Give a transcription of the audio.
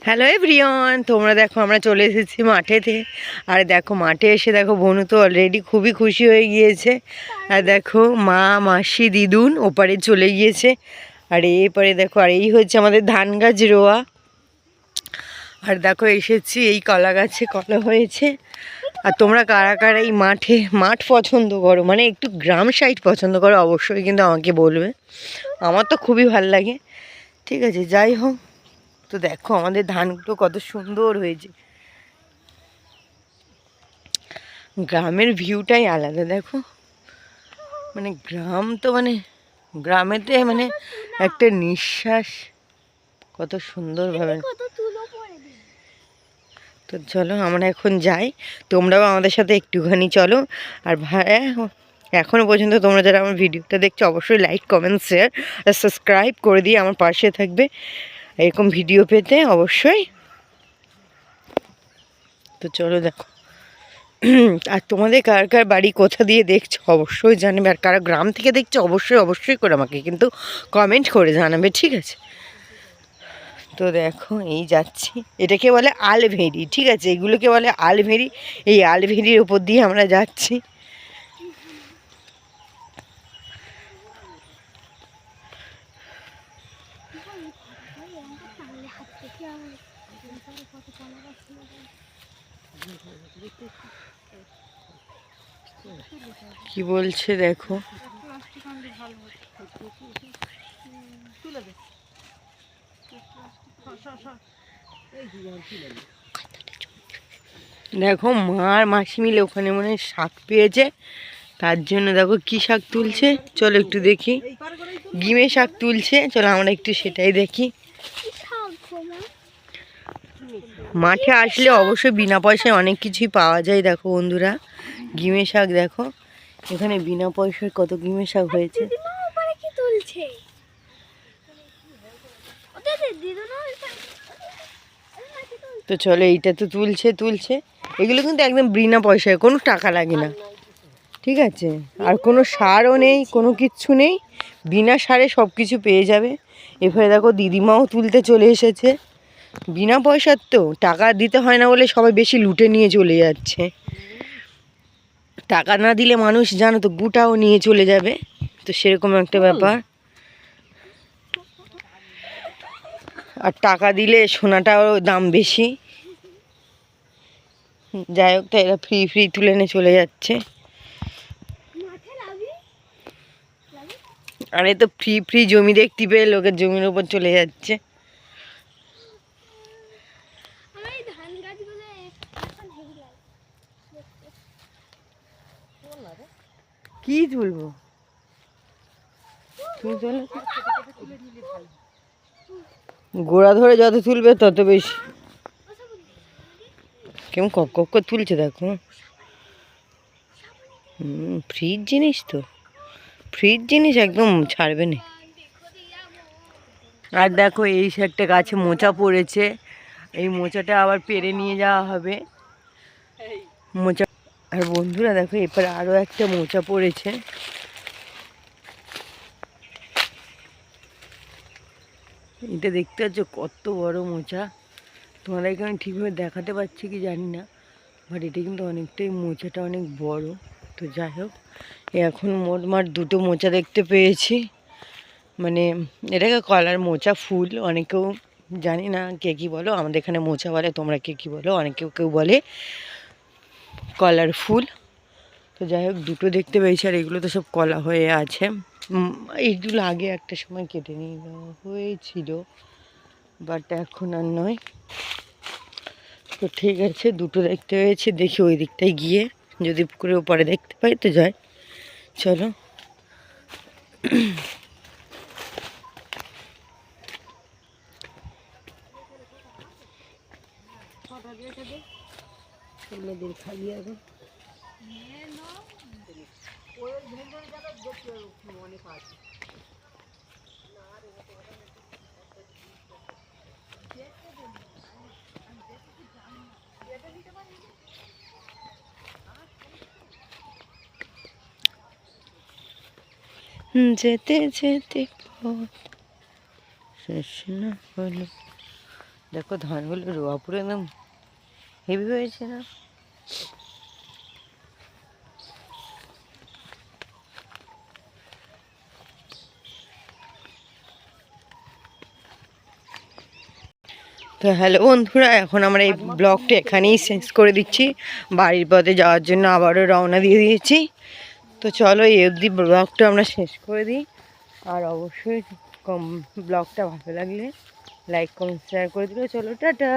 Hello everyone, তোমরা দেখো আমরা চলে এসেছি মাঠেতে। আর দেখো মাঠে এসে দেখো বনু তো অলরেডি খুবই খুশি হয়ে গিয়েছে। আর দেখো মা মাসি দিদুন ওপারে চলে গিয়েছে। আর এপারে দেখো, আর এই হচ্ছে আমাদের ধান গাছ রোয়া। আর দেখো এসেছি, এই কলা গাছে কলা হয়েছে। আর তোমরা কারা কারা এই মাঠ পছন্দ করো, মানে একটু গ্রাম সাইড পছন্দ করো, অবশ্যই কিন্তু আমাকে বলবে। আমার তো খুবই ভালো লাগে। ঠিক আছে, যাই হোক, তো দেখো আমাদের ধানগুলো কত সুন্দর হয়েছে। গ্রামের ভিউটাই আলাদা। দেখো মানে গ্রাম তো মানে গ্রামেতে মানে একটা নিঃশ্বাস কত সুন্দরভাবে। তো চলো আমরা এখন যাই, তোমরাও আমাদের সাথে একটুখানি চলো। আর ভাই এখনও পর্যন্ত তোমরা যারা আমার ভিডিওটা দেখছো অবশ্যই লাইক কমেন্ট শেয়ার আর সাবস্ক্রাইব করে দিয়ে আমার পাশে থাকবে এরকম ভিডিও পেতে অবশ্যই। তো চলো দেখো, আর তোমাদের কার কার বাড়ি কোথা দিয়ে দেখছো অবশ্যই জানাবে। আর কারা গ্রাম থেকে দেখছো অবশ্যই করে আমাকে কিন্তু কমেন্ট করে জানাবে, ঠিক আছে? তো দেখো এই যাচ্ছি, এটাকে বলে আলভেরি, ঠিক আছে? এগুলোকে বলে আলভেরি। এই আলভেরির উপর দিয়ে আমরা যাচ্ছি। কি বলছে দেখো, দেখো মা আর মাসি মিলে ওখানে মনে হয় শাক পেয়েছে, তার জন্য দেখো কি শাক তুলছে। চলো একটু দেখি, গিমে শাক তুলছে, চলো আমরা একটু সেটাই দেখি। মাঠে আসলে অবশ্যই বিনা পয়সায় অনেক কিছুই পাওয়া যায়। দেখো বন্ধুরা, গিমে শাক দেখো, এখানে বিনা পয়সায় কত গিমে শাক হয়েছে। তো চলো এইটা তো তুলছে, এগুলো কিন্তু একদম বিনা পয়সায়, কোনো টাকা লাগে না, ঠিক আছে? আর কোনো সারও নেই, কোনো কিচ্ছু নেই, বিনা সারে সব কিছু পেয়ে যাবে। এবারে দেখো দিদিমাও তুলতে চলে এসেছে, বিনা পয়সার তো, টাকা দিতে হয় না বলে সবাই বেশি লুটে নিয়ে চলে যাচ্ছে। টাকা না দিলে মানুষ জানো তো গুটাও নিয়ে চলে যাবে, তো সেরকম একটা ব্যাপার। আর টাকা দিলে সোনাটাও দাম বেশি। যাই হোক, তো এরা ফ্রি তুলে নিয়ে চলে যাচ্ছে। আর এ তো ফ্রি জমি দেখতে পেয়ে লোকের জমির উপর চলে যাচ্ছে। কি তুলবো তুমি? চলো, গোড়া ধরে যত তুলবে তত বেশি। কেমন কক কক করে তুলছে দেখো। ফ্রিজ জিনিস তো, ফ্রিজ জিনিস একদম ছাড়বে না। আর দেখো এই একটা গাছে মোচা পড়েছে, এই মোচাটা আবার পেরে নিয়ে যাওয়া হবে মোচা। আর বন্ধুরা দেখো এরপরে আরও একটা মোচা পড়েছে। এটা দেখতে পাচ্ছ কত বড় মোচা, তোমাদেরকে আমি ঠিকভাবে দেখাতে পারছি কি জানি না, বাট এটা কিন্তু অনেকটাই, মোচাটা অনেক বড়। তো যাই হোক, এখন মোটমাট দুটো মোচা দেখতে পেয়েছি। মানে এটাকে কলার মোচা ফুল, অনেকেও জানি না কে কী বলো, আমাদের এখানে মোচা বলে, তোমরা কে কী বলো, অনেকেও কেউ বলে কলার ফুল। তো যাই হোক দুটো দেখতে পেয়েছি, আর এগুলো তো সব কলা হয়ে আছে। এইগুলো আগে একটা সময় কেটে নিয়ে যাওয়া হয়েছিল, বাট এখন আর নয়। তো ঠিক আছে, দুটো দেখতে পেয়েছি, দেখি ওই দিকটায় গিয়ে যদি পুকুরে ওপারে দেখতে পাই তো যাই। চলো, খালি এখন অনেক আছে। যেতে যেতে পথ শেষ না হলো, দেখো ধানগুলো রোয়া পুরো একদম হেভি হয়েছে না? তো হ্যালো বন্ধুরা, এখন আমরা এই ব্লগটা এখানেই শেষ করে দিচ্ছি। বাড়ির পথে যাওয়ার জন্য আবারও রওনা দিয়ে দিয়েছি। তো চলো এই অবধি ব্লগটা আমরা শেষ করে দিই। আর অবশ্যই ব্লগটা ভালো লাগলে লাইক কমেন্ট শেয়ার করে দিলে। চলো টাটা।